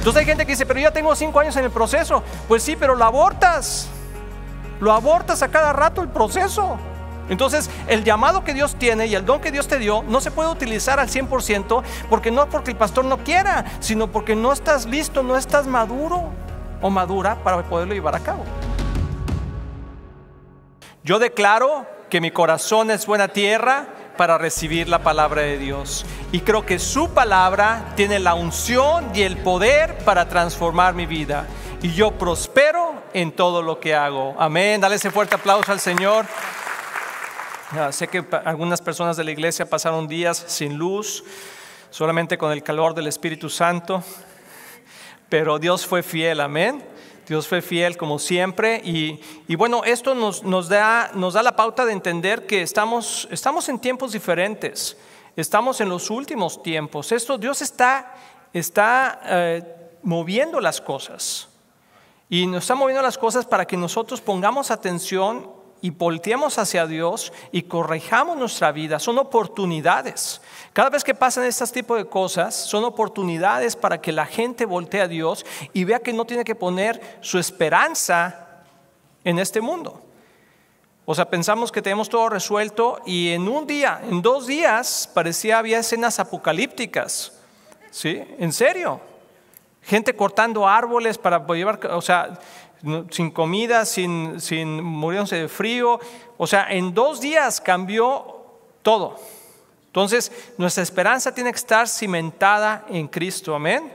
Entonces hay gente que dice, pero ya tengo 5 años en el proceso. Pues sí, pero lo abortas a cada rato el proceso. Entonces el llamado que Dios tiene y el don que Dios te dio no se puede utilizar al 100%, porque no porque el pastor no quiera, sino porque no estás listo, no estás maduro o madura para poderlo llevar a cabo. Yo declaro que mi corazón es buena tierra para recibir la palabra de Dios, y creo que su palabra tiene la unción y el poder para transformar mi vida, y yo prospero en todo lo que hago. Amén. Dale ese fuerte aplauso al Señor. Sé que algunas personas de la iglesia pasaron días sin luz, solamente con el calor del Espíritu Santo, pero Dios fue fiel. Amén. Dios fue fiel como siempre, y bueno, esto nos da la pauta de entender que estamos en tiempos diferentes, estamos en los últimos tiempos. Dios está moviendo las cosas, y nos está moviendo las cosas para que nosotros pongamos atención y volteemos hacia Dios y corrijamos nuestra vida. Son oportunidades. Cada vez que pasan estos tipos de cosas, son oportunidades para que la gente voltee a Dios y vea que no tiene que poner su esperanza en este mundo. O sea, pensamos que tenemos todo resuelto, y en un día, en 2 días, había escenas apocalípticas. ¿Sí? En serio. Gente cortando árboles para llevar, o sea, sin comida, muriéndose de frío. O sea, en 2 días cambió todo. Entonces, nuestra esperanza tiene que estar cimentada en Cristo. Amén.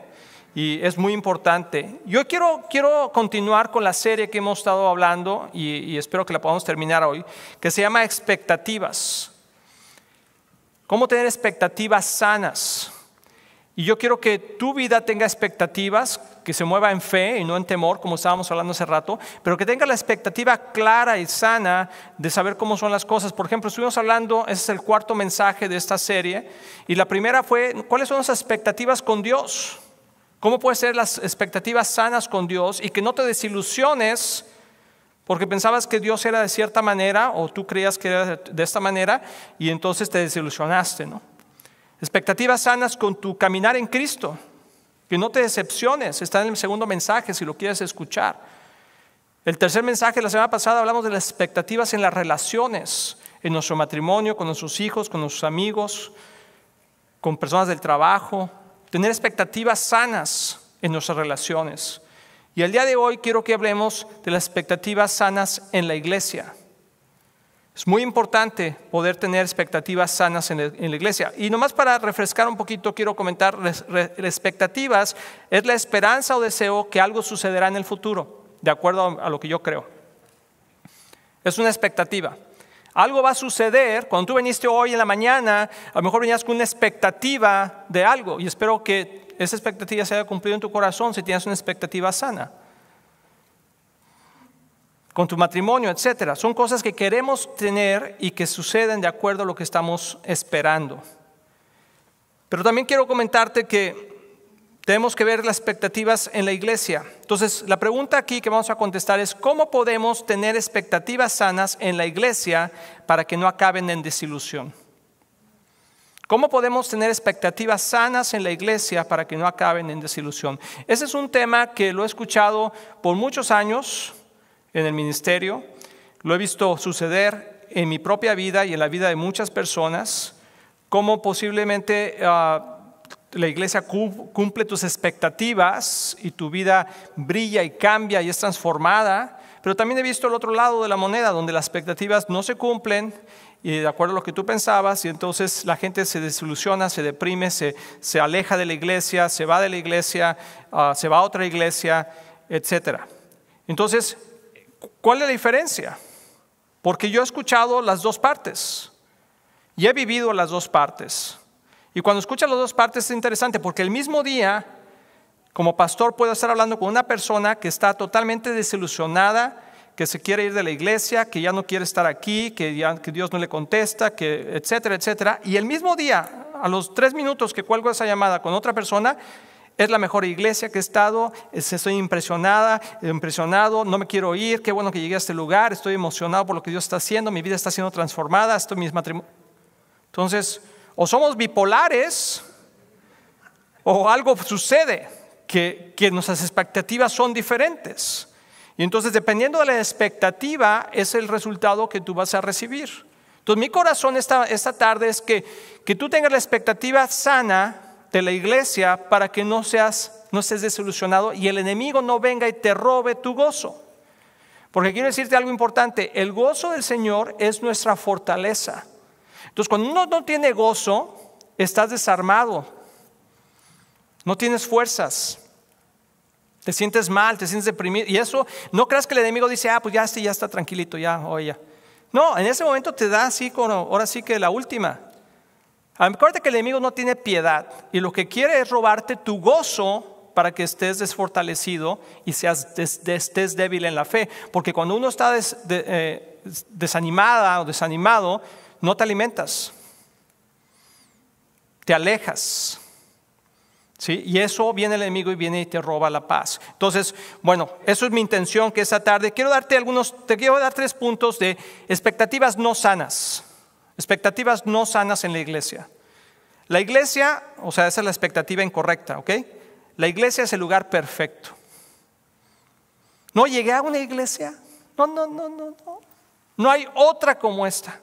Y es muy importante. Yo quiero continuar con la serie que hemos estado hablando, y espero que la podamos terminar hoy, que se llama Expectativas. ¿Cómo tener expectativas sanas? Y yo quiero que tu vida tenga expectativas, que se mueva en fe y no en temor, como estábamos hablando hace rato, pero que tenga la expectativa clara y sana de saber cómo son las cosas. Por ejemplo, estuvimos hablando, ese es el 4º mensaje de esta serie, y la primera fue, ¿cuáles son las expectativas con Dios? ¿Cómo puedes ser las expectativas sanas con Dios y que no te desilusiones porque pensabas que Dios era de cierta manera, o tú creías que era de esta manera, y entonces te desilusionaste, ¿no? Expectativas sanas con tu caminar en Cristo, que no te decepciones. Está en el 2º mensaje si lo quieres escuchar. El 3er mensaje, la semana pasada hablamos de las expectativas en las relaciones, en nuestro matrimonio, con nuestros hijos, con nuestros amigos, con personas del trabajo. Tener expectativas sanas en nuestras relaciones. Y el día de hoy quiero que hablemos de las expectativas sanas en la iglesia. Es muy importante poder tener expectativas sanas en la iglesia. Y nomás para refrescar un poquito, quiero comentar, expectativas es la esperanza o deseo que algo sucederá en el futuro, de acuerdo a lo que yo creo. Es una expectativa. Algo va a suceder. Cuando tú viniste hoy en la mañana, a lo mejor venías con una expectativa de algo, y espero que esa expectativa se haya cumplido en tu corazón si tienes una expectativa sana. Con tu matrimonio, etcétera. Son cosas que queremos tener y que suceden de acuerdo a lo que estamos esperando. Pero también quiero comentarte que tenemos que ver las expectativas en la iglesia. Entonces, la pregunta aquí que vamos a contestar es, ¿cómo podemos tener expectativas sanas en la iglesia para que no acaben en desilusión? ¿Cómo podemos tener expectativas sanas en la iglesia para que no acaben en desilusión? Ese es un tema que lo he escuchado por muchos años en el ministerio, lo he visto suceder en mi propia vida y en la vida de muchas personas, cómo posiblemente la iglesia cumple tus expectativas y tu vida brilla y cambia y es transformada, pero también he visto el otro lado de la moneda, donde las expectativas no se cumplen y de acuerdo a lo que tú pensabas, y entonces la gente se desilusiona, se deprime, se aleja de la iglesia, se va de la iglesia, se va a otra iglesia, etcétera. Entonces, ¿cuál es la diferencia? Porque yo he escuchado las 2 partes y he vivido las 2 partes. Y cuando escuchas las 2 partes es interesante, porque el mismo día, como pastor, puedo estar hablando con una persona que está totalmente desilusionada, que se quiere ir de la iglesia, que ya no quiere estar aquí, que Dios no le contesta, que etcétera, etcétera. Y el mismo día, a los 3 minutos que cuelgo esa llamada con otra persona, es la mejor iglesia que he estado, estoy impresionado, no me quiero ir, qué bueno que llegué a este lugar, estoy emocionado por lo que Dios está haciendo, mi vida está siendo transformada, mis matrimonios. Entonces, o somos bipolares o algo sucede, que nuestras expectativas son diferentes. Y entonces, dependiendo de la expectativa, es el resultado que tú vas a recibir. Entonces, mi corazón esta tarde es que tú tengas la expectativa sana de la iglesia para que no estés desilusionado y el enemigo no venga y te robe tu gozo. Porque quiero decirte algo importante, el gozo del Señor es nuestra fortaleza. Entonces, cuando uno no tiene gozo, estás desarmado, no tienes fuerzas, te sientes mal, te sientes deprimido. Y eso, no creas que el enemigo dice, pues ya está tranquilito, ya. No, en ese momento te da así, ahora sí que la última. Acuérdate que el enemigo no tiene piedad y lo que quiere es robarte tu gozo para que estés desfortalecido y estés débil en la fe. Porque cuando uno está desanimada o desanimado, no te alimentas, te alejas, ¿sí? Y eso viene el enemigo y viene y te roba la paz. Entonces, bueno, eso es mi intención que esta tarde te quiero dar 3 puntos de expectativas no sanas. Expectativas no sanas en la iglesia. La iglesia, o sea, esa es la expectativa incorrecta, ¿ok? La iglesia es el lugar perfecto. No llegué a una iglesia, no hay otra como esta,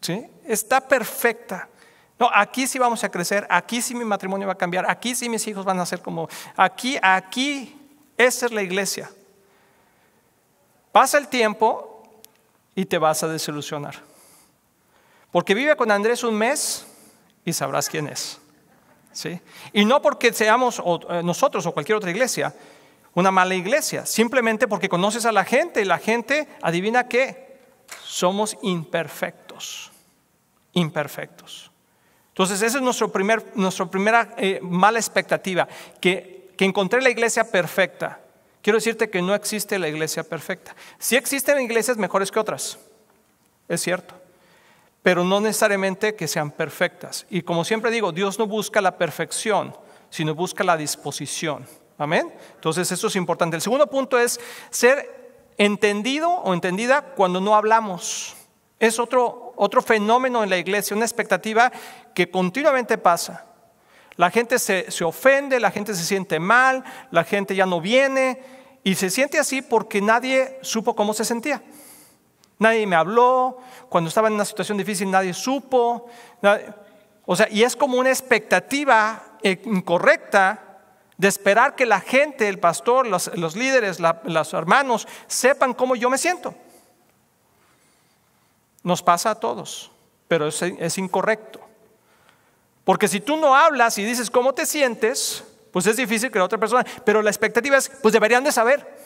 ¿sí? Está perfecta. No, aquí sí vamos a crecer, aquí sí mi matrimonio va a cambiar, aquí sí mis hijos van a ser como, aquí, esa es la iglesia. Pasa el tiempo y te vas a desilusionar. Porque vive con Andrés un mes y sabrás quién es, ¿sí? Y no porque seamos nosotros o cualquier otra iglesia una mala iglesia, simplemente porque conoces a la gente y la gente, adivina qué, somos imperfectos. Entonces esa es nuestra primera mala expectativa, que encontré la iglesia perfecta. Quiero decirte que no existe la iglesia perfecta. Sí existen iglesias mejores que otras, es cierto, pero no necesariamente que sean perfectas. Y como siempre digo, Dios no busca la perfección, sino busca la disposición. Amén. Entonces eso es importante. El segundo punto es ser entendido o entendida cuando no hablamos. Es otro fenómeno en la iglesia, una expectativa que continuamente pasa. La gente se ofende, la gente se siente mal, la gente ya no viene y se siente así porque nadie supo cómo se sentía. Nadie me habló, cuando estaba en una situación difícil nadie supo. Y es como una expectativa incorrecta de esperar que la gente, el pastor, los líderes, los hermanos sepan cómo yo me siento. Nos pasa a todos, pero es incorrecto. Porque si tú no hablas y dices cómo te sientes, pues es difícil que la otra persona, pero la expectativa es, pues deberían de saber.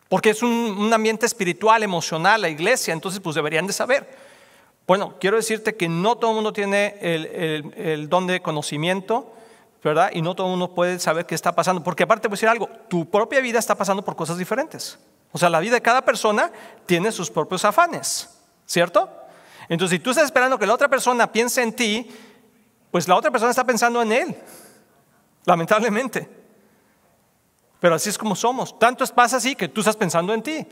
Porque es un ambiente espiritual, emocional, la iglesia, entonces pues deberían de saber. Bueno, quiero decirte que no todo el mundo tiene el don de conocimiento, ¿verdad? Y no todo el mundo puede saber qué está pasando, porque aparte te voy a decir algo, tu propia vida está pasando por cosas diferentes. O sea, la vida de cada persona tiene sus propios afanes, ¿cierto? Entonces, si tú estás esperando que la otra persona piense en ti, pues la otra persona está pensando en él, lamentablemente. Pero así es como somos. Tanto pasa así que tú estás pensando en ti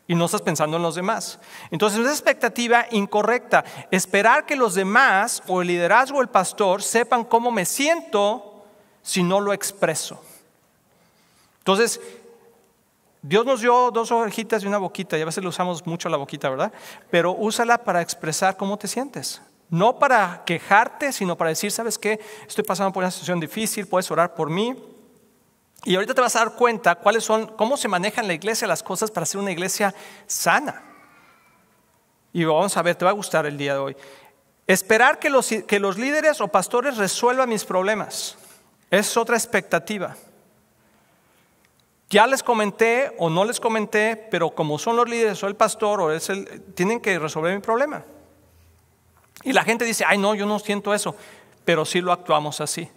y no estás pensando en los demás. Entonces, es una expectativa incorrecta. Esperar que los demás o el liderazgo o el pastor sepan cómo me siento si no lo expreso. Entonces, Dios nos dio 2 orejitas y una boquita, y a veces le usamos mucho la boquita, ¿verdad? Pero úsala para expresar cómo te sientes. No para quejarte, sino para decir, ¿sabes qué? Estoy pasando por una situación difícil, puedes orar por mí. Y ahorita te vas a dar cuenta cómo se manejan en la iglesia las cosas para ser una iglesia sana. Y vamos a ver, te va a gustar el día de hoy. Esperar que los líderes o pastores resuelvan mis problemas es otra expectativa. Ya les comenté o no les comenté, pero como son los líderes o el pastor tienen que resolver mi problema. Y la gente dice, ay no, yo no siento eso, pero sí lo actuamos así.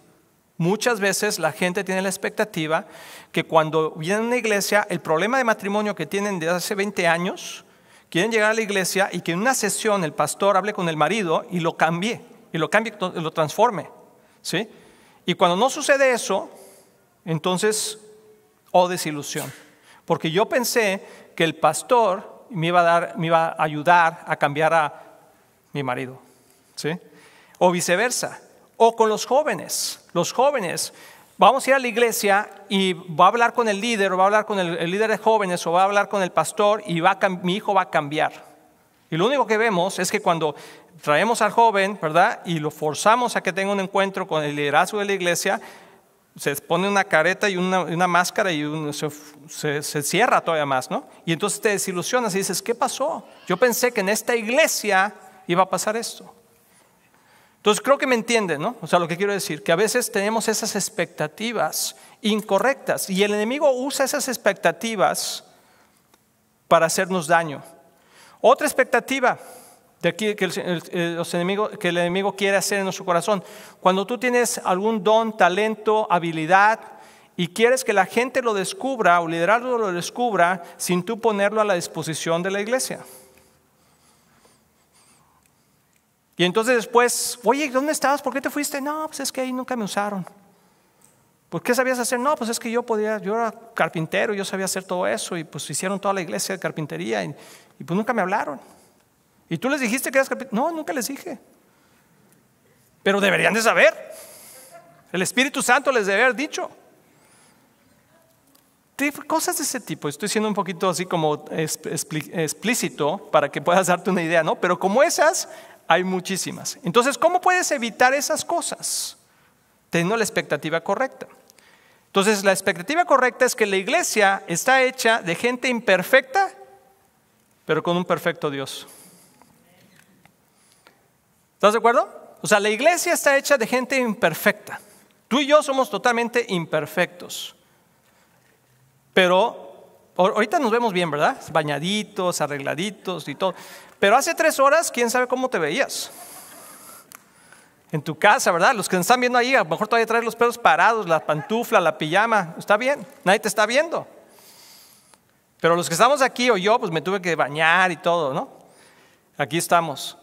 Muchas veces la gente tiene la expectativa que cuando viene a una iglesia, el problema de matrimonio que tienen de hace 20 años, quieren llegar a la iglesia y que en una sesión el pastor hable con el marido y lo cambie, lo transforme, ¿sí? Y cuando no sucede eso, entonces, desilusión. Porque yo pensé que el pastor me iba a ayudar a cambiar a mi marido, ¿sí? O viceversa. O con los jóvenes. Los jóvenes, vamos a ir a la iglesia y va a hablar con el líder, o va a hablar con el líder de jóvenes, o va a hablar con el pastor y mi hijo va a cambiar. Y lo único que vemos es que cuando traemos al joven, ¿verdad? Y lo forzamos a que tenga un encuentro con el liderazgo de la iglesia, se pone una careta y una máscara y se cierra todavía más, ¿no? Y entonces te desilusionas y dices, ¿qué pasó? Yo pensé que en esta iglesia iba a pasar esto. Entonces creo que me entienden, ¿no? O sea, lo que quiero decir, que a veces tenemos esas expectativas incorrectas y el enemigo usa esas expectativas para hacernos daño. Otra expectativa de aquí que el enemigo quiere hacer en nuestro corazón. Cuando tú tienes algún don, talento, habilidad y quieres que la gente lo descubra o liderazgo lo descubra sin tú ponerlo a la disposición de la iglesia. Y entonces después, oye, ¿dónde estabas? ¿Por qué te fuiste? No, pues es que ahí nunca me usaron. ¿Por qué sabías hacer? No, pues es que yo era carpintero, yo sabía hacer todo eso y pues hicieron toda la iglesia de carpintería y pues nunca me hablaron. ¿Y tú les dijiste que eras carpintero? No, nunca les dije. Pero deberían de saber. El Espíritu Santo les debe haber dicho. Cosas de ese tipo. Estoy siendo un poquito así como explícito para que puedas darte una idea, ¿no? Pero como esas, hay muchísimas. Entonces, ¿cómo puedes evitar esas cosas? Teniendo la expectativa correcta. Entonces, la expectativa correcta es que la iglesia está hecha de gente imperfecta, pero con un perfecto Dios. ¿Estás de acuerdo? O sea, la iglesia está hecha de gente imperfecta. Tú y yo somos totalmente imperfectos. Pero ahorita nos vemos bien, ¿verdad? Bañaditos, arregladitos y todo. Pero hace 3 horas, ¿quién sabe cómo te veías? En tu casa, ¿verdad? Los que nos están viendo ahí, a lo mejor todavía traes los pelos parados, la pantufla, la pijama. Está bien, nadie te está viendo. Pero los que estamos aquí o yo, pues me tuve que bañar y todo, ¿no? Aquí estamos.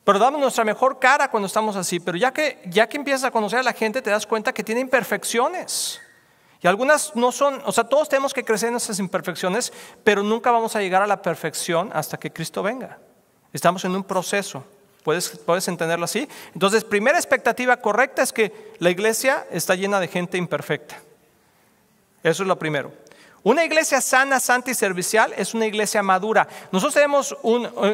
Pero damos nuestra mejor cara cuando estamos así. Pero ya que empiezas a conocer a la gente, te das cuenta que tiene imperfecciones. Y algunas no son, o sea, todos tenemos que crecer en esas imperfecciones, pero nunca vamos a llegar a la perfección hasta que Cristo venga. Estamos en un proceso. ¿Puedes entenderlo así? Entonces, primera expectativa correcta es que la iglesia está llena de gente imperfecta. Eso es lo primero. Una iglesia sana, santa y servicial es una iglesia madura. Nosotros tenemos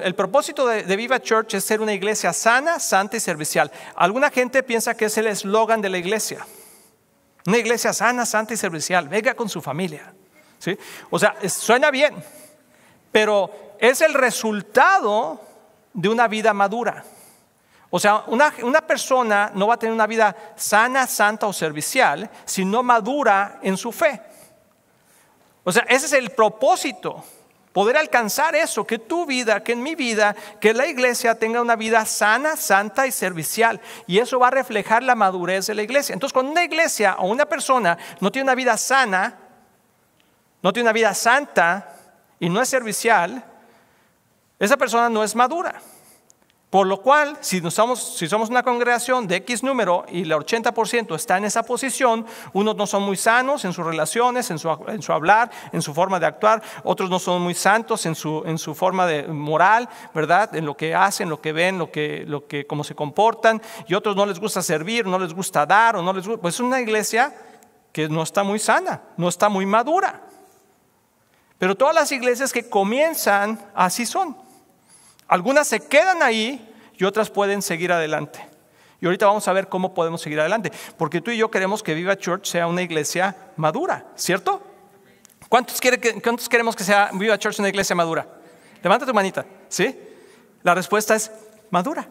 el propósito de Viva Church es ser una iglesia sana, santa y servicial. Alguna gente piensa que es el eslogan de la iglesia. Una iglesia sana, santa y servicial. Venga con su familia. ¿Sí? O sea, suena bien, pero es el resultado de una vida madura. O sea, una persona no va a tener una vida sana, santa o servicial si no madura en su fe. O sea, ese es el propósito, poder alcanzar eso, que tu vida, que en mi vida, que la iglesia tenga una vida sana, santa y servicial. Y eso va a reflejar la madurez de la iglesia. Entonces, cuando una iglesia o una persona no tiene una vida sana, no tiene una vida santa y no es servicial, esa persona no es madura. Por lo cual, si somos una congregación de X número y el 80% está en esa posición, unos no son muy sanos en sus relaciones, en su hablar, en su forma de actuar, otros no son muy santos en su forma de moral, ¿verdad? En lo que hacen, lo que ven, cómo se comportan, y otros no les gusta servir, no les gusta dar, o no les gusta, pues es una iglesia que no está muy sana, no está muy madura. Pero todas las iglesias que comienzan así son. Algunas se quedan ahí y otras pueden seguir adelante. Y ahorita vamos a ver cómo podemos seguir adelante. Porque tú y yo queremos que Viva Church sea una iglesia madura, ¿cierto? ¿Cuántos queremos que sea Viva Church una iglesia madura? Levanta tu manita, ¿sí? La respuesta es madura.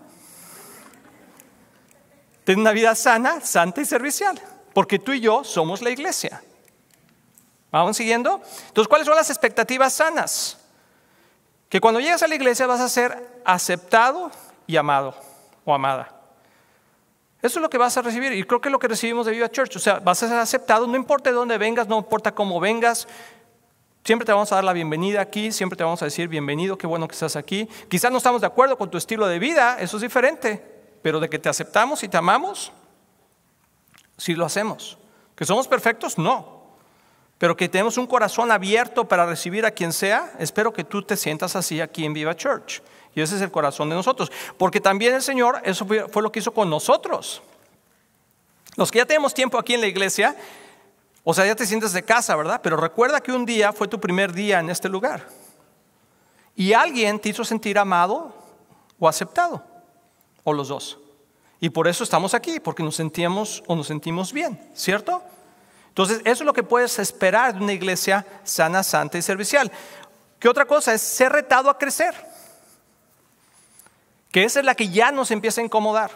Tiene una vida sana, santa y servicial. Porque tú y yo somos la iglesia. ¿Vamos siguiendo? Entonces, ¿cuáles son las expectativas sanas? Que cuando llegas a la iglesia vas a ser aceptado y amado o amada. Eso es lo que vas a recibir y creo que es lo que recibimos de Viva Church. O sea, vas a ser aceptado, no importa de dónde vengas, no importa cómo vengas. Siempre te vamos a dar la bienvenida aquí, siempre te vamos a decir bienvenido, qué bueno que estás aquí. Quizás no estamos de acuerdo con tu estilo de vida, eso es diferente. Pero de que te aceptamos y te amamos, sí lo hacemos. ¿Que somos perfectos? No. Pero que tenemos un corazón abierto para recibir a quien sea, espero que tú te sientas así aquí en Viva Church. Y ese es el corazón de nosotros. Porque también el Señor, eso fue lo que hizo con nosotros. Los que ya tenemos tiempo aquí en la iglesia, o sea, ya te sientes de casa, ¿verdad? Pero recuerda que un día fue tu primer día en este lugar. Y alguien te hizo sentir amado o aceptado, o los dos. Y por eso estamos aquí, porque nos sentíamos o nos sentimos bien, ¿cierto? Entonces, eso es lo que puedes esperar de una iglesia sana, santa y servicial. ¿Qué otra cosa? Es ser retado a crecer. Que esa es la que ya nos empieza a incomodar.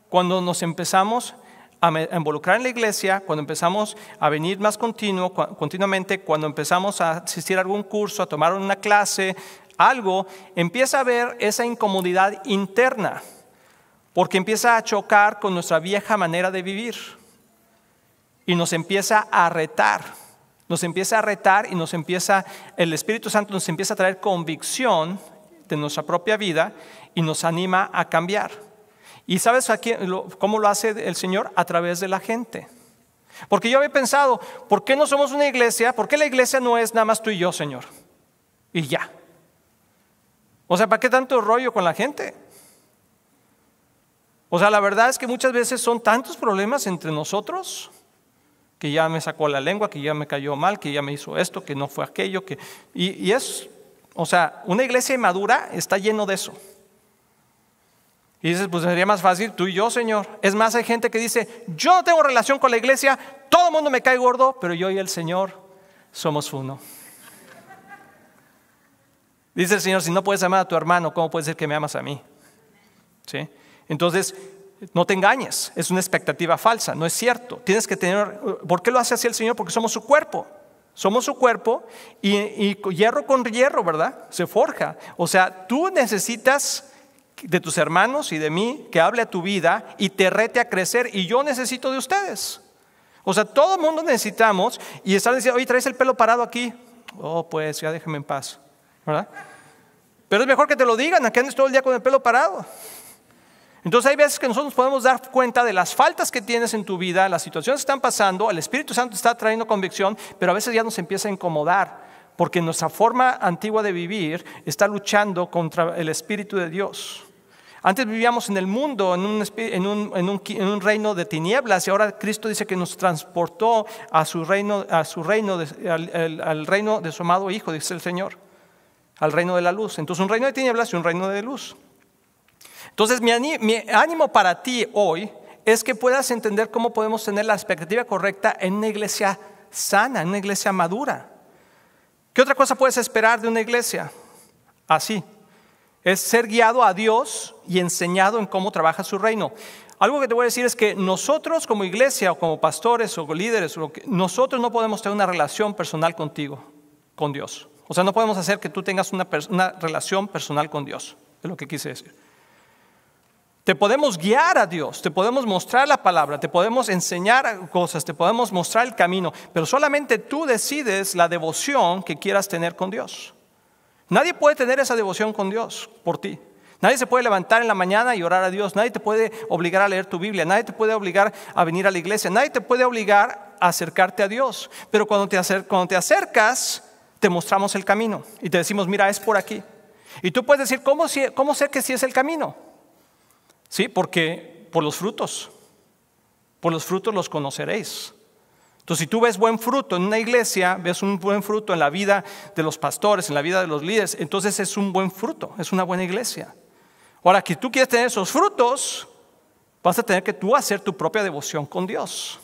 Cuando nos empezamos a involucrar en la iglesia, cuando empezamos a venir más continuamente, cuando empezamos a asistir a algún curso, a tomar una clase, algo, empieza a haber esa incomodidad interna, porque empieza a chocar con nuestra vieja manera de vivir y nos empieza a retar, y el Espíritu Santo nos empieza a traer convicción de nuestra propia vida y nos anima a cambiar. ¿Y sabes cómo lo hace el Señor? A través de la gente. Porque yo había pensado, ¿por qué no somos una iglesia? ¿Por qué la iglesia no es nada más tú y yo, Señor? Y ya. O sea, ¿para qué tanto rollo con la gente? O sea, la verdad es que muchas veces son tantos problemas entre nosotros, que ya me sacó la lengua, que ya me cayó mal, que ya me hizo esto, que no fue aquello, o sea, una iglesia inmadura está lleno de eso. Y dices, pues sería más fácil tú y yo, Señor. Es más, hay gente que dice, yo no tengo relación con la iglesia, todo el mundo me cae gordo, pero yo y el Señor somos uno. Dice el Señor, si no puedes amar a tu hermano, ¿cómo puede ser que me amas a mí? ¿Sí? Entonces, no te engañes, es una expectativa falsa, no es cierto. Tienes que tener, ¿por qué lo hace así el Señor? Porque somos su cuerpo. Somos su cuerpo y hierro con hierro, ¿verdad? Se forja. O sea, tú necesitas de tus hermanos y de mí que hable a tu vida y te rete a crecer, y yo necesito de ustedes. O sea, todo el mundo necesitamos. Y están diciendo, oye, ¿traes el pelo parado aquí? Oh, pues ya déjame en paz, ¿verdad? Pero es mejor que te lo digan a que andes todo el día con el pelo parado. Entonces hay veces que nosotros nos podemos dar cuenta de las faltas que tienes en tu vida, las situaciones que están pasando, el Espíritu Santo está trayendo convicción, pero a veces ya nos empieza a incomodar, porque nuestra forma antigua de vivir está luchando contra el Espíritu de Dios. Antes vivíamos en el mundo, en un reino de tinieblas, y ahora Cristo dice que nos transportó al reino de su amado Hijo, dice el Señor, al reino de la luz. Entonces un reino de tinieblas y un reino de luz. Entonces mi ánimo para ti hoy es que puedas entender cómo podemos tener la expectativa correcta en una iglesia sana, en una iglesia madura. ¿Qué otra cosa puedes esperar de una iglesia? Así, es ser guiado a Dios y enseñado en cómo trabaja su reino. Algo que te voy a decir es que nosotros como iglesia o como pastores o líderes, nosotros no podemos tener una relación personal contigo, con Dios. O sea, no podemos hacer que tú tengas una relación personal con Dios, es lo que quise decir. Te podemos guiar a Dios, te podemos mostrar la palabra, te podemos enseñar cosas, te podemos mostrar el camino, pero solamente tú decides la devoción que quieras tener con Dios. Nadie puede tener esa devoción con Dios por ti. Nadie se puede levantar en la mañana y orar a Dios. Nadie te puede obligar a leer tu Biblia. Nadie te puede obligar a venir a la iglesia. Nadie te puede obligar a acercarte a Dios. Pero cuando te acercas, te mostramos el camino y te decimos, mira, es por aquí. Y tú puedes decir, ¿cómo sé que sí es el camino? Sí, porque por los frutos los conoceréis. Entonces, si tú ves buen fruto en una iglesia, ves un buen fruto en la vida de los pastores, en la vida de los líderes, entonces es un buen fruto, es una buena iglesia. Ahora, que tú quieres tener esos frutos, vas a tener que tú hacer tu propia devoción con Dios.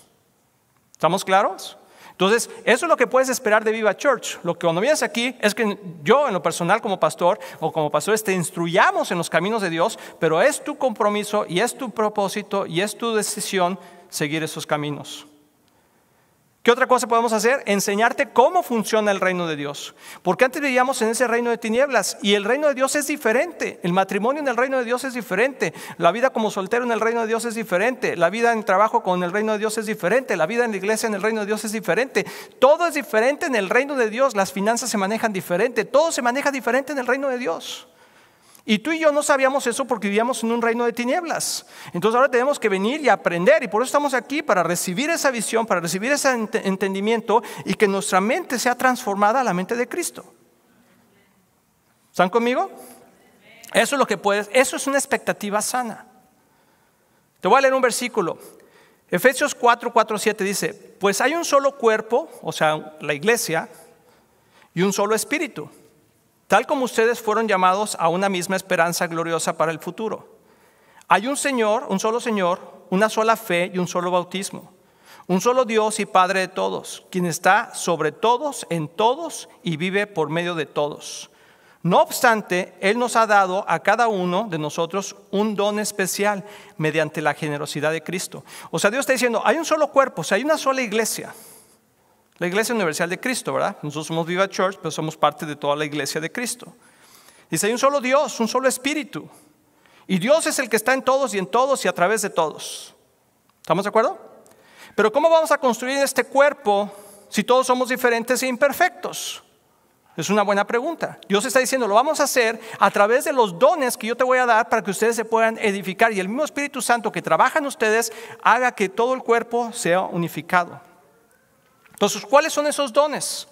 ¿Estamos claros? Entonces, eso es lo que puedes esperar de Viva Church. Lo que cuando vienes aquí es que yo, en lo personal como pastor o como pastores, te instruyamos en los caminos de Dios, pero es tu compromiso y es tu propósito y es tu decisión seguir esos caminos. ¿Qué otra cosa podemos hacer? Enseñarte cómo funciona el reino de Dios. Porque antes vivíamos en ese reino de tinieblas y el reino de Dios es diferente. El matrimonio en el reino de Dios es diferente. La vida como soltero en el reino de Dios es diferente. La vida en trabajo con el reino de Dios es diferente. La vida en la iglesia en el reino de Dios es diferente. Todo es diferente en el reino de Dios. Las finanzas se manejan diferente. Todo se maneja diferente en el reino de Dios. Y tú y yo no sabíamos eso porque vivíamos en un reino de tinieblas. Entonces ahora tenemos que venir y aprender, y por eso estamos aquí, para recibir esa visión, para recibir ese entendimiento y que nuestra mente sea transformada a la mente de Cristo. ¿Están conmigo? Eso es lo que puedes, eso es una expectativa sana. Te voy a leer un versículo. Efesios 4:7 dice, pues hay un solo cuerpo, o sea, la iglesia, y un solo espíritu, tal como ustedes fueron llamados a una misma esperanza gloriosa para el futuro. Hay un Señor, un solo Señor, una sola fe y un solo bautismo. Un solo Dios y Padre de todos, quien está sobre todos, en todos y vive por medio de todos. No obstante, Él nos ha dado a cada uno de nosotros un don especial mediante la generosidad de Cristo. O sea, Dios está diciendo, hay un solo cuerpo, o sea, hay una sola iglesia. La Iglesia Universal de Cristo, ¿verdad? Nosotros somos Viva Church, pero somos parte de toda la iglesia de Cristo. Dice, hay un solo Dios, un solo Espíritu. Y Dios es el que está en todos y a través de todos. ¿Estamos de acuerdo? Pero ¿cómo vamos a construir este cuerpo si todos somos diferentes e imperfectos? Es una buena pregunta. Dios está diciendo, lo vamos a hacer a través de los dones que yo te voy a dar para que ustedes se puedan edificar. Y el mismo Espíritu Santo que trabaja en ustedes haga que todo el cuerpo sea unificado. Entonces, ¿cuáles son esos dones?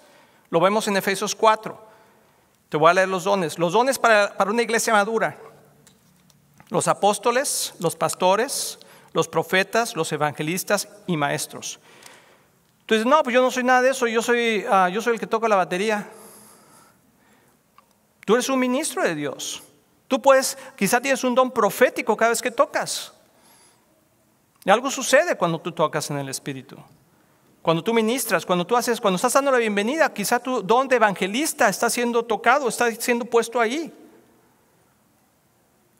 Lo vemos en Efesios 4. Te voy a leer los dones. Los dones para una iglesia madura. Los apóstoles, los pastores, los profetas, los evangelistas y maestros. Entonces, no, pues yo no soy nada de eso, yo soy el que toca la batería. Tú eres un ministro de Dios. Tú quizá tienes un don profético cada vez que tocas. Y algo sucede cuando tú tocas en el Espíritu. Cuando tú ministras, cuando estás dando la bienvenida, quizá tu don de evangelista está siendo tocado, está siendo puesto ahí.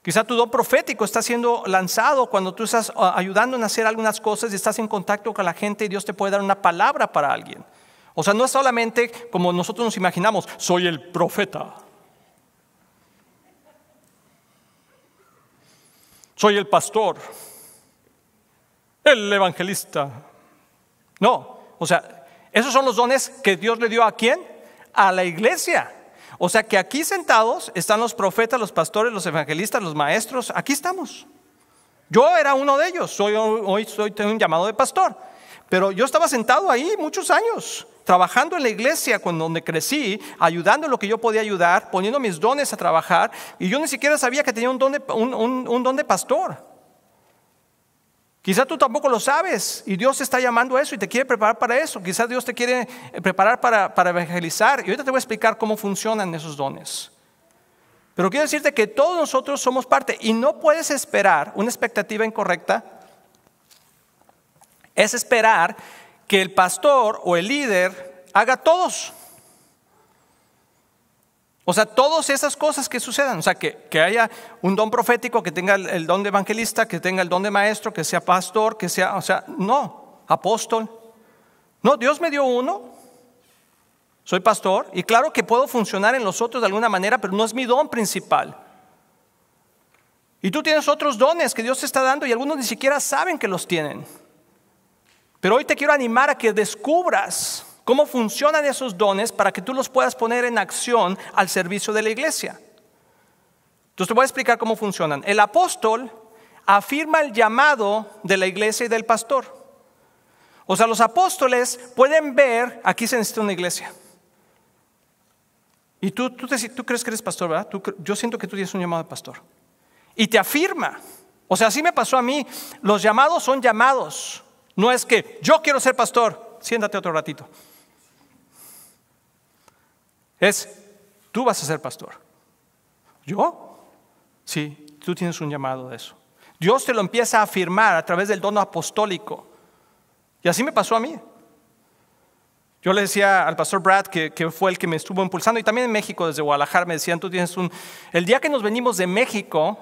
Quizá tu don profético está siendo lanzado cuando tú estás ayudando en hacer algunas cosas y estás en contacto con la gente y Dios te puede dar una palabra para alguien. O sea, no es solamente como nosotros nos imaginamos, soy el profeta. Soy el pastor, el evangelista. No, o sea, esos son los dones que Dios le dio ¿a quién? A la iglesia. O sea que aquí sentados están los profetas, los pastores, los evangelistas, los maestros. Aquí estamos. Yo era uno de ellos. Tengo un llamado de pastor. Pero yo estaba sentado ahí muchos años, trabajando en la iglesia donde crecí, ayudando en lo que yo podía ayudar, poniendo mis dones a trabajar. Y yo ni siquiera sabía que tenía un don de pastor. Quizá tú tampoco lo sabes y Dios te está llamando a eso y te quiere preparar para eso. Quizá Dios te quiere preparar para evangelizar. Y ahorita te voy a explicar cómo funcionan esos dones. Pero quiero decirte que todos nosotros somos parte y no puedes esperar una expectativa incorrecta. Es esperar que el pastor o el líder haga todos. O sea, todas esas cosas que sucedan. O sea, que haya un don profético, que tenga el don de evangelista, que tenga el don de maestro, que sea pastor, no, apóstol. No, Dios me dio uno. Soy pastor y claro que puedo funcionar en los otros de alguna manera, pero no es mi don principal. Y tú tienes otros dones que Dios te está dando y algunos ni siquiera saben que los tienen. Pero hoy te quiero animar a que descubras cómo funcionan esos dones para que tú los puedas poner en acción al servicio de la iglesia. Entonces te voy a explicar cómo funcionan. El apóstol afirma el llamado de la iglesia y del pastor. O sea, los apóstoles pueden ver, aquí se necesita una iglesia. Y tú crees que eres pastor, ¿verdad? Yo siento que tú tienes un llamado de pastor. Y te afirma. O sea, así me pasó a mí. Los llamados son llamados. No es que yo quiero ser pastor, siéntate otro ratito. Tú vas a ser pastor. ¿Yo? Sí, tú tienes un llamado de eso. Dios te lo empieza a afirmar a través del don apostólico. Y así me pasó a mí. Yo le decía al pastor Brad, que fue el que me estuvo impulsando, y también en México, desde Guadalajara, me decían, tú tienes el día que nos venimos de México,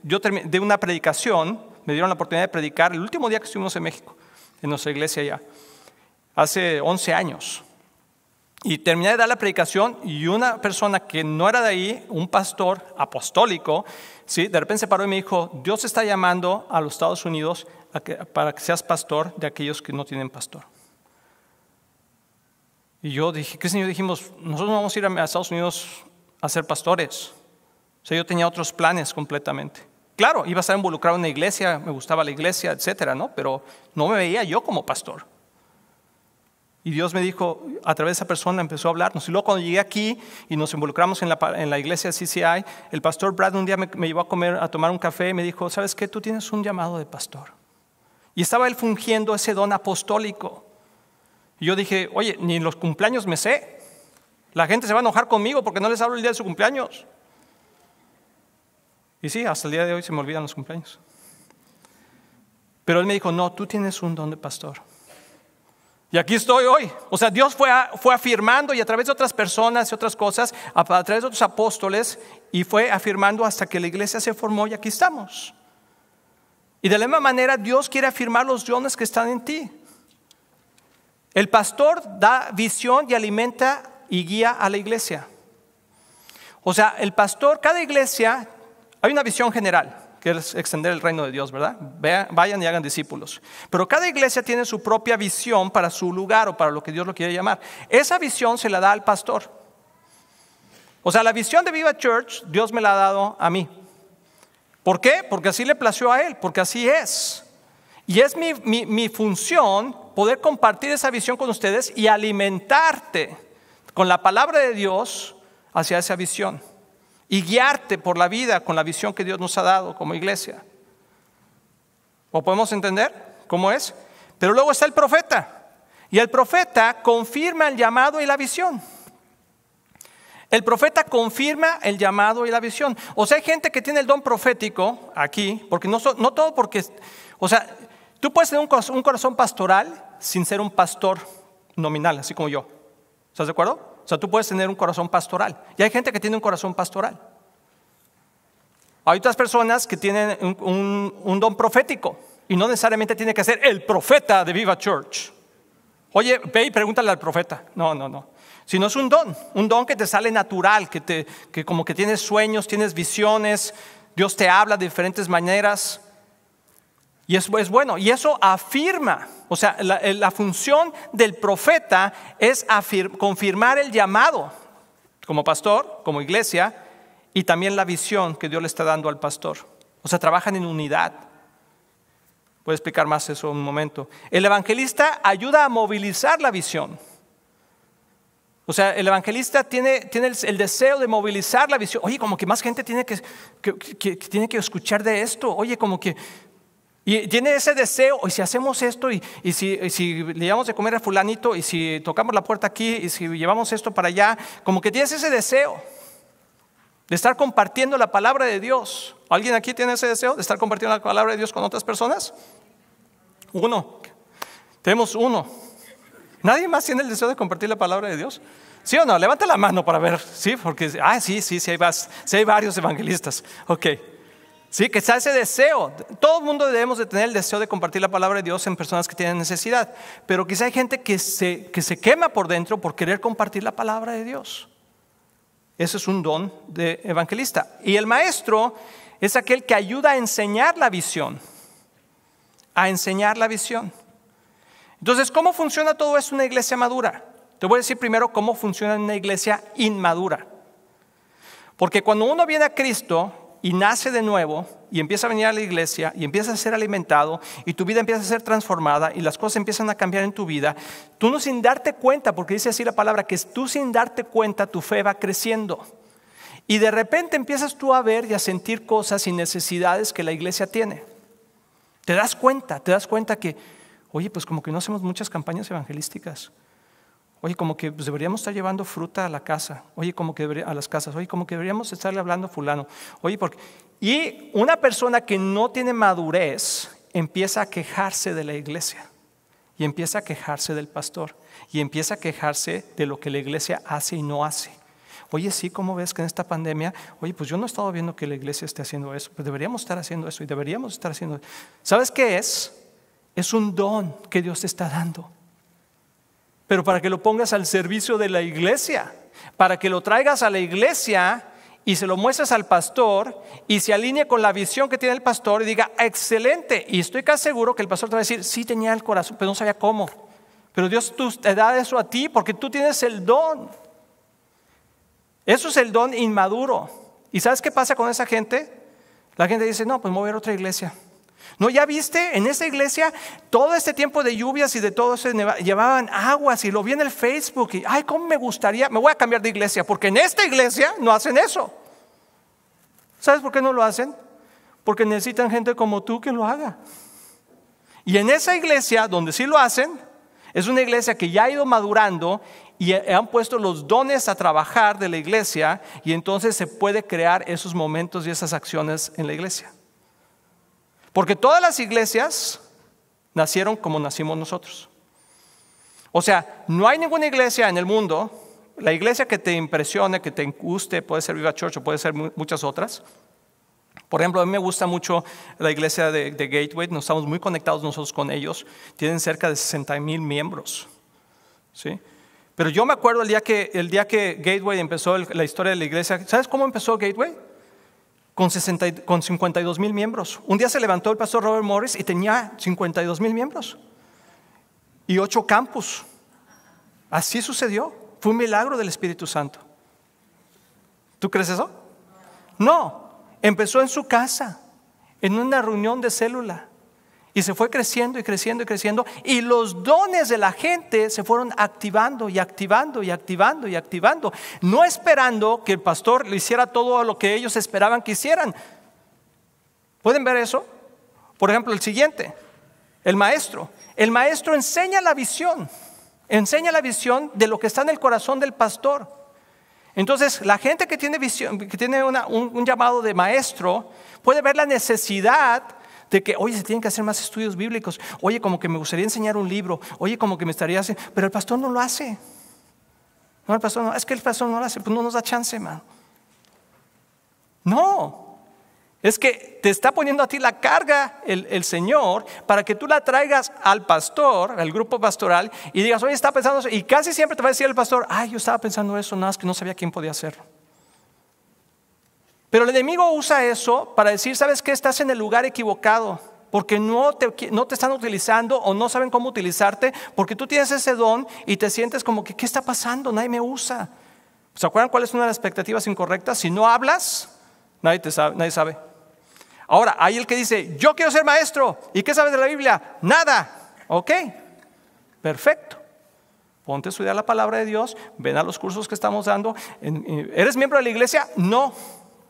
yo de una predicación, me dieron la oportunidad de predicar, el último día que estuvimos en México, en nuestra iglesia allá, hace 11 años. Y terminé de dar la predicación y una persona que no era de ahí, un pastor apostólico, ¿sí? De repente se paró y me dijo, Dios está llamando a los Estados Unidos para que seas pastor de aquellos que no tienen pastor. Y yo dije, Cristian y yo dijimos, nosotros no vamos a ir a Estados Unidos a ser pastores. O sea, yo tenía otros planes completamente. Claro, iba a estar involucrado en la iglesia, me gustaba la iglesia, etcétera, ¿no? Pero no me veía yo como pastor. Y Dios me dijo, a través de esa persona empezó a hablarnos. Y luego cuando llegué aquí y nos involucramos en la iglesia CCI, el pastor Brad un día me llevó a tomar un café y me dijo, ¿sabes qué? Tú tienes un llamado de pastor. Y estaba él fungiendo ese don apostólico. Y yo dije, oye, ni los cumpleaños me sé. La gente se va a enojar conmigo porque no les hablo el día de su cumpleaños. Y sí, hasta el día de hoy se me olvidan los cumpleaños. Pero él me dijo, no, tú tienes un don de pastor. Y aquí estoy hoy. O sea, Dios fue afirmando, y a través de otras personas y otras cosas, a través de otros apóstoles, y fue afirmando hasta que la iglesia se formó y aquí estamos. Y de la misma manera Dios quiere afirmar los dones que están en ti. El pastor da visión y alimenta y guía a la iglesia. O sea, el pastor, cada iglesia, hay una visión general, que es extender el reino de Dios, ¿verdad? Vayan y hagan discípulos. Pero cada iglesia tiene su propia visión para su lugar o para lo que Dios lo quiere llamar. Esa visión se la da al pastor. O sea, la visión de Viva Church, Dios me la ha dado a mí. ¿Por qué? Porque así le plació a Él, porque así es. Y es mi función poder compartir esa visión con ustedes y alimentarte con la palabra de Dios hacia esa visión. Y guiarte por la vida con la visión que Dios nos ha dado como iglesia. ¿O podemos entender cómo es? Pero luego está el profeta. Y el profeta confirma el llamado y la visión. El profeta confirma el llamado y la visión. O sea, hay gente que tiene el don profético aquí, porque no todo porque... O sea, tú puedes tener un corazón pastoral sin ser un pastor nominal, así como yo. ¿Estás de acuerdo? O sea, tú puedes tener un corazón pastoral. Y hay gente que tiene un corazón pastoral. Hay otras personas que tienen un don profético. Y no necesariamente tiene que ser el profeta de Viva Church. Oye, ve y pregúntale al profeta. No. Sino es un don que te sale natural, que como que tienes sueños, tienes visiones. Dios te habla de diferentes maneras. Y es bueno, y eso afirma, o sea, la función del profeta es confirmar el llamado como pastor, como iglesia, y también la visión que Dios le está dando al pastor. O sea, trabajan en unidad. Voy a explicar más eso en un momento. El evangelista ayuda a movilizar la visión. O sea, el evangelista tiene el deseo de movilizar la visión. Oye, como que más gente tiene que escuchar de esto. Oye, como que... Y tiene ese deseo, y si hacemos esto, y si le llevamos de comer a fulanito, y si tocamos la puerta aquí, y si llevamos esto para allá, como que tienes ese deseo de estar compartiendo la palabra de Dios. ¿Alguien aquí tiene ese deseo de estar compartiendo la palabra de Dios con otras personas? Uno. Tenemos uno. ¿Nadie más tiene el deseo de compartir la palabra de Dios? ¿Sí o no? Levanta la mano para ver. Sí, porque sí hay varios evangelistas. Ok. Sí, que está ese deseo. Todo el mundo debemos de tener el deseo de compartir la palabra de Dios en personas que tienen necesidad. Pero quizá hay gente que se quema por dentro por querer compartir la palabra de Dios. Ese es un don de evangelista. Y el maestro es aquel que ayuda a enseñar la visión. A enseñar la visión. Entonces, ¿cómo funciona todo esto en una iglesia madura? Te voy a decir primero cómo funciona en una iglesia inmadura. Porque cuando uno viene a Cristo y nace de nuevo y empieza a venir a la iglesia y empieza a ser alimentado y tu vida empieza a ser transformada y las cosas empiezan a cambiar en tu vida, tú no sin darte cuenta, porque dice así la palabra, que tú sin darte cuenta tu fe va creciendo y de repente empiezas tú a ver y a sentir cosas y necesidades que la iglesia tiene. Te das cuenta que, oye, pues como que no hacemos muchas campañas evangelísticas. Oye, como que pues deberíamos estar llevando fruta a la casa. Oye, como que a las casas. Oye, como que deberíamos estarle hablando a fulano. Oye, y una persona que no tiene madurez empieza a quejarse de la iglesia. Y empieza a quejarse del pastor. Y empieza a quejarse de lo que la iglesia hace y no hace. Oye, sí, ¿cómo ves que en esta pandemia? Oye, pues yo no he estado viendo que la iglesia esté haciendo eso. Pues deberíamos estar haciendo eso y deberíamos estar haciendo eso. ¿Sabes qué es? Es un don que Dios te está dando. Pero para que lo pongas al servicio de la iglesia, para que lo traigas a la iglesia y se lo muestres al pastor y se alinee con la visión que tiene el pastor y diga, excelente. Y estoy casi seguro que el pastor te va a decir, sí tenía el corazón, pero no sabía cómo. Pero Dios te da eso a ti porque tú tienes el don. Eso es el don inmaduro. ¿Y sabes qué pasa con esa gente? La gente dice, no, pues me voy a ir a otra iglesia. No, ya viste, en esa iglesia todo este tiempo de lluvias y de todo eso llevaban aguas y lo vi en el Facebook y ay, cómo me gustaría, me voy a cambiar de iglesia porque en esta iglesia no hacen eso. ¿Sabes por qué no lo hacen? Porque necesitan gente como tú que lo haga. Y en esa iglesia donde sí lo hacen, es una iglesia que ya ha ido madurando y han puesto los dones a trabajar de la iglesia, y entonces se puede crear esos momentos y esas acciones en la iglesia. Porque todas las iglesias nacieron como nacimos nosotros. O sea, no hay ninguna iglesia en el mundo, la iglesia que te impresione, que te guste, puede ser Viva Church o puede ser muchas otras. Por ejemplo, a mí me gusta mucho la iglesia de Gateway, nos estamos muy conectados nosotros con ellos, tienen cerca de 60,000 miembros, ¿sí? Pero yo me acuerdo el día que Gateway empezó la historia de la iglesia. ¿Sabes cómo empezó Gateway? Con 52,000 miembros. Un día se levantó el pastor Robert Morris y tenía 52,000 miembros y 8 campus. Así sucedió, fue un milagro del Espíritu Santo. ¿Tú crees eso? No. Empezó en su casa, en una reunión de célula, y se fue creciendo y creciendo y creciendo, y los dones de la gente se fueron activando y activando y activando y activando, no esperando que el pastor le hiciera todo lo que ellos esperaban que hicieran. ¿Pueden ver eso? Por ejemplo, el siguiente, el maestro. El maestro enseña la visión de lo que está en el corazón del pastor. Entonces, la gente que tiene visión, que tiene un llamado de maestro, puede ver la necesidad de que, oye, se tienen que hacer más estudios bíblicos. Oye, como que me gustaría enseñar un libro. Oye, como que me estaría haciendo. Pero el pastor no lo hace. No, el pastor no. Es que el pastor no lo hace. Pues no nos da chance, man. No. Es que te está poniendo a ti la carga el Señor para que tú la traigas al pastor, al grupo pastoral, y digas, oye, estaba pensando eso. Y casi siempre te va a decir el pastor, ay, yo estaba pensando eso, nada más que no sabía quién podía hacerlo. Pero el enemigo usa eso para decir, ¿sabes qué? Estás en el lugar equivocado, porque no te están utilizando o no saben cómo utilizarte, porque tú tienes ese don y te sientes como que, ¿qué está pasando? Nadie me usa. ¿Se acuerdan cuál es una de las expectativas incorrectas? Si no hablas, nadie sabe. Ahora, hay el que dice, yo quiero ser maestro. ¿Y qué sabes de la Biblia? Nada. Ok, perfecto. Ponte a estudiar la palabra de Dios, ven a los cursos que estamos dando. ¿Eres miembro de la iglesia? No.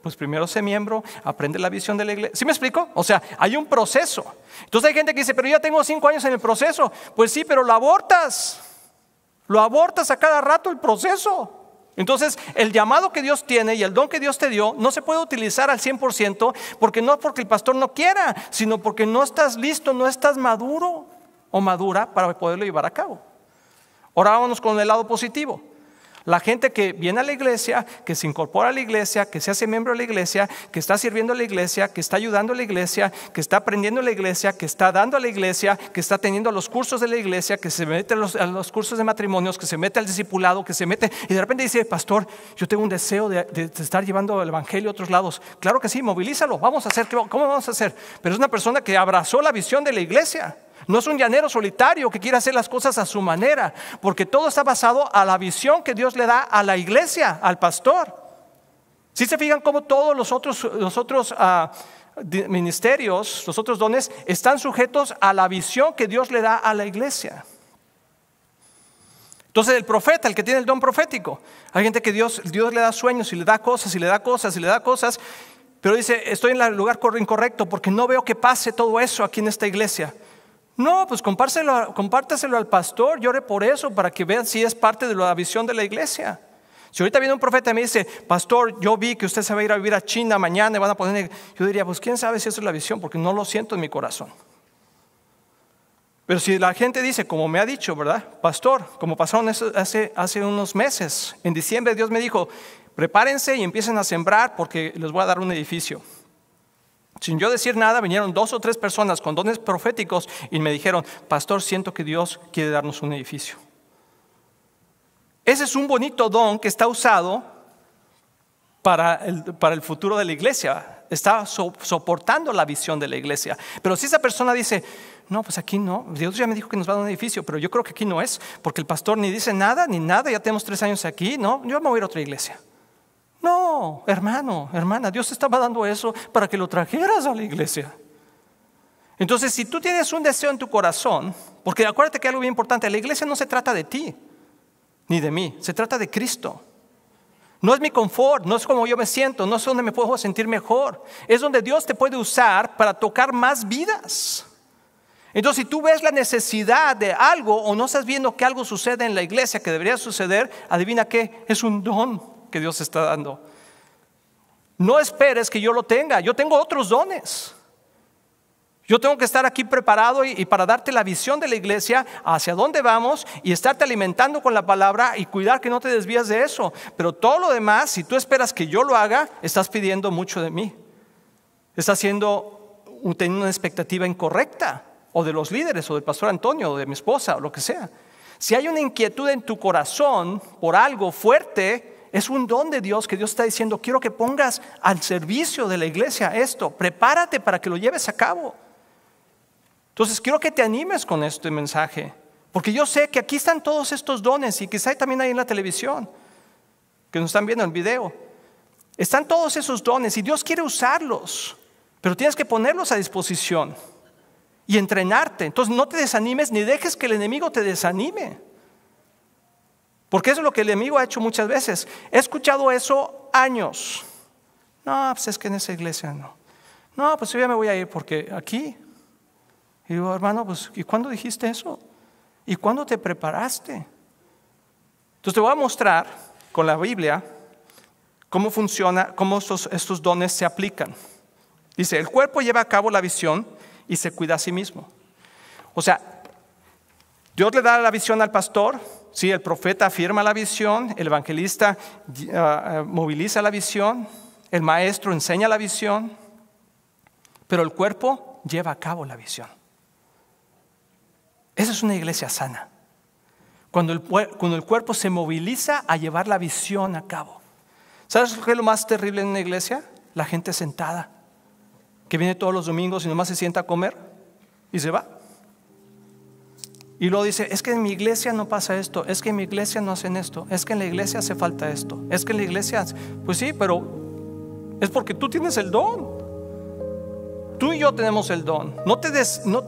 Pues primero sé miembro, aprende la visión de la iglesia. ¿Sí me explico? O sea, hay un proceso. Entonces hay gente que dice, pero yo ya tengo 5 años en el proceso. Pues sí, pero lo abortas a cada rato el proceso. Entonces, el llamado que Dios tiene y el don que Dios te dio no se puede utilizar al 100%, porque no porque el pastor no quiera, sino porque no estás listo, no estás maduro o madura para poderlo llevar a cabo. Ahora vámonos con el lado positivo. La gente que viene a la iglesia, que se incorpora a la iglesia, que se hace miembro de la iglesia, que está sirviendo a la iglesia, que está ayudando a la iglesia, que está aprendiendo a la iglesia, que está dando a la iglesia, que está teniendo los cursos de la iglesia, que se mete a los cursos de matrimonios, que se mete al discipulado, que se mete y de repente dice, pastor, yo tengo un deseo de estar llevando el evangelio a otros lados. Claro que sí, movilízalo, vamos a hacer, ¿cómo vamos a hacer? Pero es una persona que abrazó la visión de la iglesia. No es un llanero solitario que quiere hacer las cosas a su manera, porque todo está basado a la visión que Dios le da a la iglesia, al pastor. Si se fijan cómo todos los otros ministerios, los otros dones, están sujetos a la visión que Dios le da a la iglesia. Entonces el profeta, el que tiene el don profético, hay gente que Dios le da sueños y le da cosas y le da cosas y le da cosas, pero dice, estoy en el lugar incorrecto porque no veo que pase todo eso aquí en esta iglesia. No, pues compártaselo al pastor, llore por eso para que vean si es parte de la visión de la iglesia. Si ahorita viene un profeta y me dice, pastor, yo vi que usted se va a ir a vivir a China mañana y van a poner, yo diría, pues quién sabe si eso es la visión, porque no lo siento en mi corazón. Pero si la gente dice, como me ha dicho, ¿verdad? Pastor, como pasaron eso hace unos meses, en diciembre Dios me dijo, prepárense y empiecen a sembrar porque les voy a dar un edificio. Sin yo decir nada, vinieron 2 o 3 personas con dones proféticos y me dijeron, pastor, siento que Dios quiere darnos un edificio. Ese es un bonito don que está usado para el futuro de la iglesia. Está soportando la visión de la iglesia. Pero si esa persona dice, no, pues aquí no, Dios ya me dijo que nos va a dar un edificio, pero yo creo que aquí no es, porque el pastor ni dice nada, ni nada, ya tenemos 3 años aquí, no, yo me voy a ir a otra iglesia. No, hermano, hermana, Dios te estaba dando eso para que lo trajeras a la iglesia. Entonces, si tú tienes un deseo en tu corazón, porque acuérdate que algo bien importante, la iglesia no se trata de ti, ni de mí, se trata de Cristo. No es mi confort, no es como yo me siento, no es donde me puedo sentir mejor, es donde Dios te puede usar para tocar más vidas. Entonces, si tú ves la necesidad de algo o no estás viendo que algo sucede en la iglesia que debería suceder, adivina qué, es un don que Dios está dando. No esperes que yo lo tenga, yo tengo otros dones. Yo tengo que estar aquí preparado y para darte la visión de la iglesia, hacia dónde vamos y estarte alimentando con la palabra y cuidar que no te desvías de eso. Pero todo lo demás, si tú esperas que yo lo haga, estás pidiendo mucho de mí. Estás teniendo una expectativa incorrecta, o de los líderes, o del pastor Antonio, o de mi esposa, o lo que sea. Si hay una inquietud en tu corazón por algo fuerte, es un don de Dios que Dios está diciendo, quiero que pongas al servicio de la iglesia esto, prepárate para que lo lleves a cabo. Entonces quiero que te animes con este mensaje, porque yo sé que aquí están todos estos dones, y quizá también hay en la televisión, que nos están viendo en video. Están todos esos dones y Dios quiere usarlos, pero tienes que ponerlos a disposición y entrenarte. Entonces no te desanimes ni dejes que el enemigo te desanime, porque eso es lo que el enemigo ha hecho muchas veces. He escuchado eso años. No, pues es que en esa iglesia no. No, pues yo ya me voy a ir porque aquí. Y digo, hermano, pues ¿y cuándo dijiste eso? ¿Y cuándo te preparaste? Entonces te voy a mostrar con la Biblia cómo funciona, cómo estos dones se aplican. Dice, el cuerpo lleva a cabo la visión y se cuida a sí mismo. O sea, Dios le da la visión al pastor, sí, el profeta afirma la visión, el evangelista moviliza la visión, el maestro enseña la visión, pero el cuerpo lleva a cabo la visión. Esa es una iglesia sana. Cuando el cuerpo se moviliza a llevar la visión a cabo. ¿Sabes qué es lo más terrible en una iglesia? La gente sentada, que viene todos los domingos y nomás se sienta a comer y se va. Y luego dice, es que en mi iglesia no pasa esto, es que en mi iglesia no hacen esto, es que en la iglesia hace falta esto, es que en la iglesia, pues sí, pero es porque tú tienes el don. Tú y yo tenemos el don. No te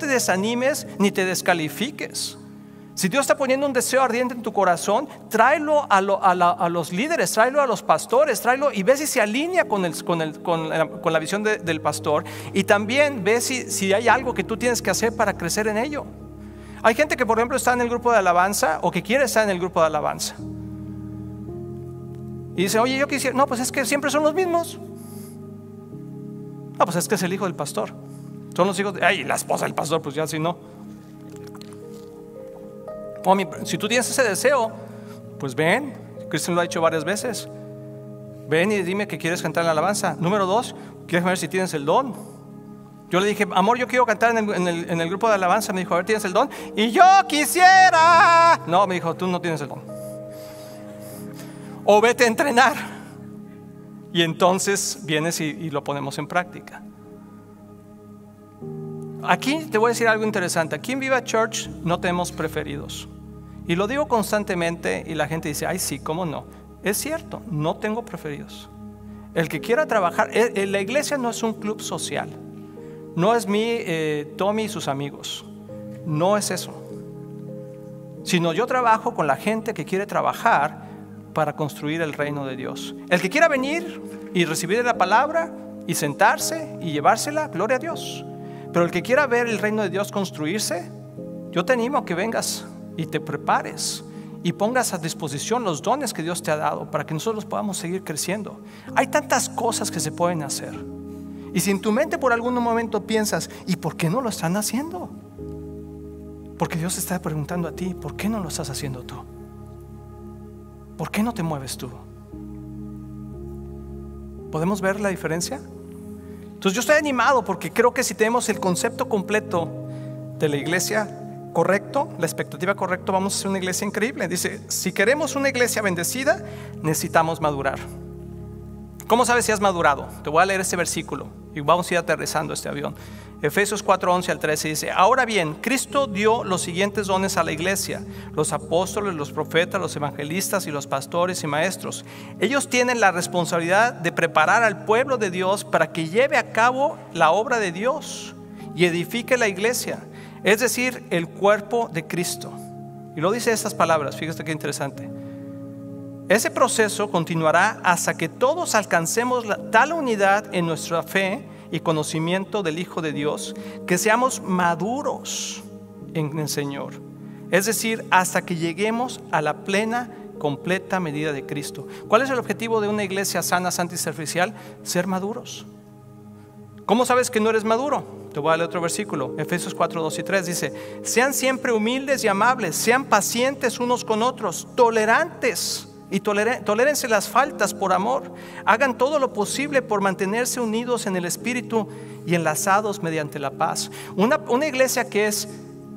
desanimes ni te descalifiques. Si Dios está poniendo un deseo ardiente en tu corazón, tráelo a los líderes, tráelo a los pastores, tráelo y ve si se alinea con la visión del pastor. Y también ve si hay algo que tú tienes que hacer para crecer en ello. Hay gente que, por ejemplo, está en el grupo de alabanza o que quiere estar en el grupo de alabanza. Y dice, oye, yo quisiera, no, pues es que siempre son los mismos. No, pues es que es el hijo del pastor. Son los hijos ay, la esposa del pastor, pues ya si no. Si tú tienes ese deseo, pues ven. Cristian lo ha dicho varias veces. Ven y dime que quieres cantar en la alabanza. Número 2, quieres ver si tienes el don. Yo le dije, amor, yo quiero cantar en el grupo de alabanza. Me dijo, a ver, ¿tienes el don? Y yo quisiera. No, me dijo, tú no tienes el don. O vete a entrenar. Y entonces vienes y lo ponemos en práctica. Aquí te voy a decir algo interesante. Aquí en Viva Church no tenemos preferidos. Y lo digo constantemente y la gente dice, ay sí, ¿cómo no? Es cierto, no tengo preferidos. El que quiera trabajar, la iglesia no es un club social. No es Tommy y sus amigos. No es eso. Sino yo trabajo con la gente que quiere trabajar para construir el reino de Dios. El que quiera venir y recibir la palabra y sentarse y llevársela, gloria a Dios. Pero el que quiera ver el reino de Dios construirse, yo te animo a que vengas y te prepares y pongas a disposición los dones que Dios te ha dado para que nosotros podamos seguir creciendo. Hay tantas cosas que se pueden hacer. Y si en tu mente por algún momento piensas, ¿y por qué no lo están haciendo? Porque Dios te está preguntando a ti, ¿por qué no lo estás haciendo tú? ¿Por qué no te mueves tú? ¿Podemos ver la diferencia? Entonces yo estoy animado porque creo que si tenemos el concepto completo de la iglesia correcto, la expectativa correcta, vamos a ser una iglesia increíble. Dice, si queremos una iglesia bendecida, necesitamos madurar. ¿Cómo sabes si has madurado? Te voy a leer este versículo y vamos a ir aterrizando este avión. Efesios 4:11 al 13 dice, ahora bien, Cristo dio los siguientes dones a la iglesia: los apóstoles, los profetas, los evangelistas y los pastores y maestros. Ellos tienen la responsabilidad de preparar al pueblo de Dios para que lleve a cabo la obra de Dios y edifique la iglesia, es decir, el cuerpo de Cristo. Y lo dice estas palabras, fíjate qué interesante. Ese proceso continuará hasta que todos alcancemos tal unidad en nuestra fe y conocimiento del Hijo de Dios, que seamos maduros en el Señor. Es decir, hasta que lleguemos a la plena, completa medida de Cristo. ¿Cuál es el objetivo de una iglesia sana, santa y servicial? Ser maduros. ¿Cómo sabes que no eres maduro? Te voy a leer otro versículo, Efesios 4, 2 y 3 dice: sean siempre humildes y amables, sean pacientes unos con otros, tolerantes y tolérense las faltas por amor. Hagan todo lo posible por mantenerse unidos en el Espíritu y enlazados mediante la paz. Una iglesia que es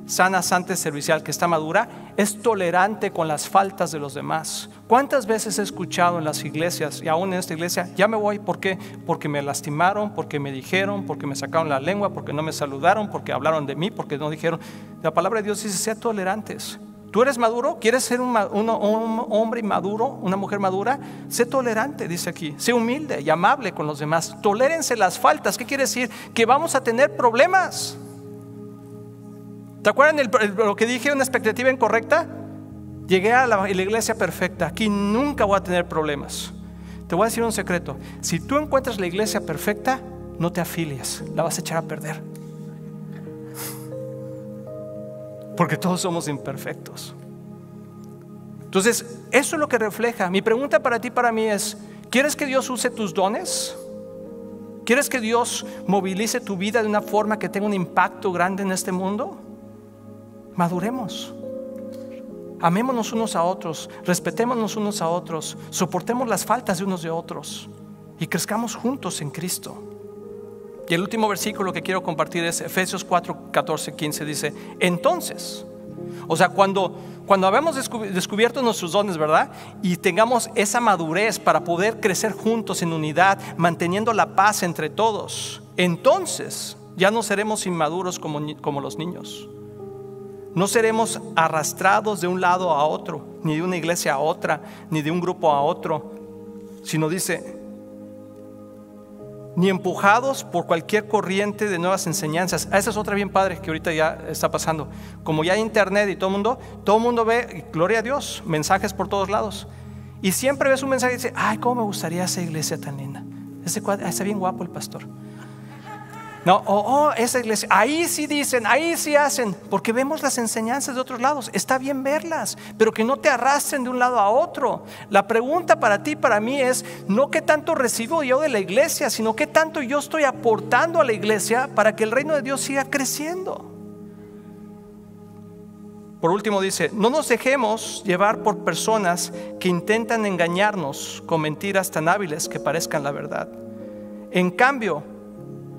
sana, santa y servicial, que está madura, es tolerante con las faltas de los demás. ¿Cuántas veces he escuchado en las iglesias, y aún en esta iglesia, ya me voy? ¿Por qué? Porque me lastimaron, porque me dijeron, porque me sacaron la lengua, porque no me saludaron, porque hablaron de mí, porque no dijeron. La palabra de Dios dice: sean tolerantes. ¿Tú eres maduro? ¿Quieres ser un hombre maduro, una mujer madura? Sé tolerante, dice aquí. Sé humilde y amable con los demás. Tolérense las faltas. ¿Qué quiere decir? Que vamos a tener problemas. ¿Te acuerdan lo que dije? Una expectativa incorrecta. Llegué a la iglesia perfecta. Aquí nunca voy a tener problemas. Te voy a decir un secreto: si tú encuentras la iglesia perfecta, no te afilies, la vas a echar a perder. Porque todos somos imperfectos. Entonces, eso es lo que refleja. Mi pregunta para ti, para mí es: ¿quieres que Dios use tus dones? ¿Quieres que Dios movilice tu vida de una forma que tenga un impacto grande en este mundo? Maduremos. Amémonos unos a otros, respetémonos unos a otros, soportemos las faltas de unos de otros y crezcamos juntos en Cristo. Y el último versículo que quiero compartir es Efesios 4, 14, 15. Dice: entonces, o sea, cuando habemos descubierto nuestros dones, ¿verdad? Y tengamos esa madurez para poder crecer juntos en unidad, manteniendo la paz entre todos, entonces ya no seremos inmaduros como los niños. No seremos arrastrados de un lado a otro, ni de una iglesia a otra, ni de un grupo a otro, sino dice: ni empujados por cualquier corriente de nuevas enseñanzas. Esa es otra bien padre que ahorita ya está pasando. Como ya hay internet y todo el mundo ve, gloria a Dios, mensajes por todos lados. Y siempre ves un mensaje y dice: ay, cómo me gustaría esa iglesia tan linda. Está bien guapo el pastor. No, esa iglesia, ahí sí dicen, ahí sí hacen, porque vemos las enseñanzas de otros lados. Está bien verlas, pero que no te arrastren de un lado a otro. La pregunta para ti, para mí es no qué tanto recibo yo de la iglesia, sino qué tanto yo estoy aportando a la iglesia para que el reino de Dios siga creciendo. Por último dice: no nos dejemos llevar por personas que intentan engañarnos con mentiras tan hábiles que parezcan la verdad. En cambio,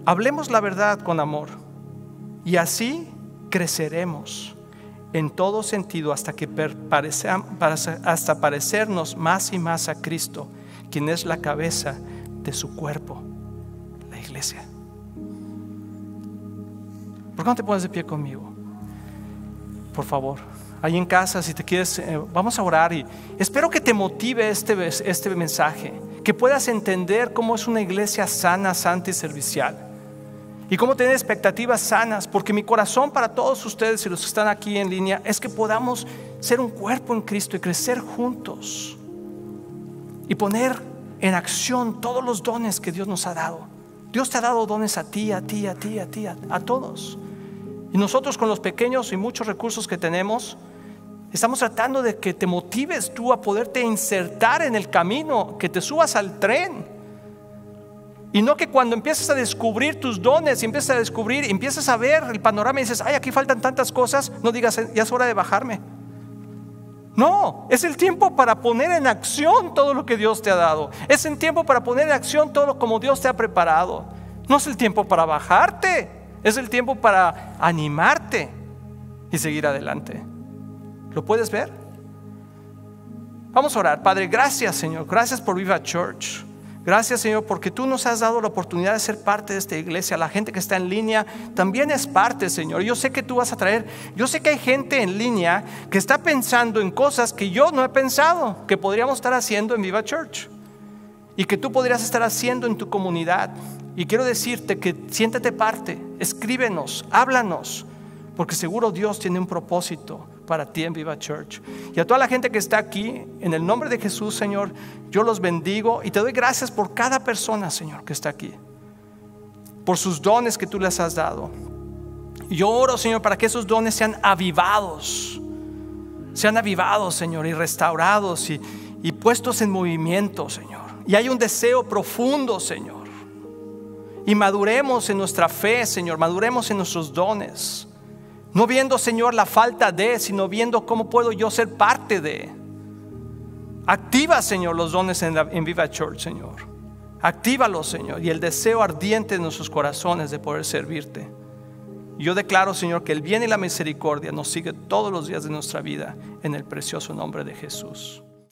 hablemos la verdad con amor, y así creceremos en todo sentido hasta parecernos más y más a Cristo, quien es la cabeza de su cuerpo, la iglesia. ¿Por qué no te pones de pie conmigo? Por favor, ahí en casa, si te quieres, vamos a orar, y espero que te motive este mensaje, que puedas entender cómo es una iglesia sana, santa y servicial. Y cómo tener expectativas sanas, porque mi corazón para todos ustedes y los que están aquí en línea es que podamos ser un cuerpo en Cristo y crecer juntos y poner en acción todos los dones que Dios nos ha dado. Dios te ha dado dones a ti, a todos. Y nosotros, con los pequeños y muchos recursos que tenemos, estamos tratando de que te motives tú a poderte insertar en el camino, que te subas al tren. Y no que cuando empiezas a descubrir tus dones y empiezas a ver el panorama y dices: ay, aquí faltan tantas cosas, no digas: ya es hora de bajarme. No, es el tiempo para poner en acción todo lo que Dios te ha dado. Es el tiempo para poner en acción todo lo como Dios te ha preparado. No es el tiempo para bajarte, es el tiempo para animarte y seguir adelante. ¿Lo puedes ver? Vamos a orar. Padre, gracias, Señor, gracias por Viva Church. Gracias, Señor, porque tú nos has dado la oportunidad de ser parte de esta iglesia. La gente que está en línea también es parte, Señor. Yo sé que tú vas a traer, yo sé que hay gente en línea que está pensando en cosas que yo no he pensado que podríamos estar haciendo en Viva Church y que tú podrías estar haciendo en tu comunidad. Y quiero decirte que siéntate parte, escríbenos, háblanos, porque seguro Dios tiene un propósito para ti en Viva Church. Y a toda la gente que está aquí, en el nombre de Jesús, Señor, yo los bendigo y te doy gracias por cada persona, Señor, que está aquí. por sus dones que tú les has dado. Yo oro, Señor, para que esos dones sean avivados, Señor, y restaurados y puestos en movimiento, Señor. Y hay un deseo profundo, Señor. Y maduremos en nuestra fe, Señor, maduremos en nuestros dones. No viendo, Señor, la falta de, sino viendo cómo puedo yo ser parte de. Activa, Señor, los dones en Viva Church, Señor. Actívalos, Señor, y el deseo ardiente de nuestros corazones de poder servirte. Yo declaro, Señor, que el bien y la misericordia nos sigue todos los días de nuestra vida, en el precioso nombre de Jesús.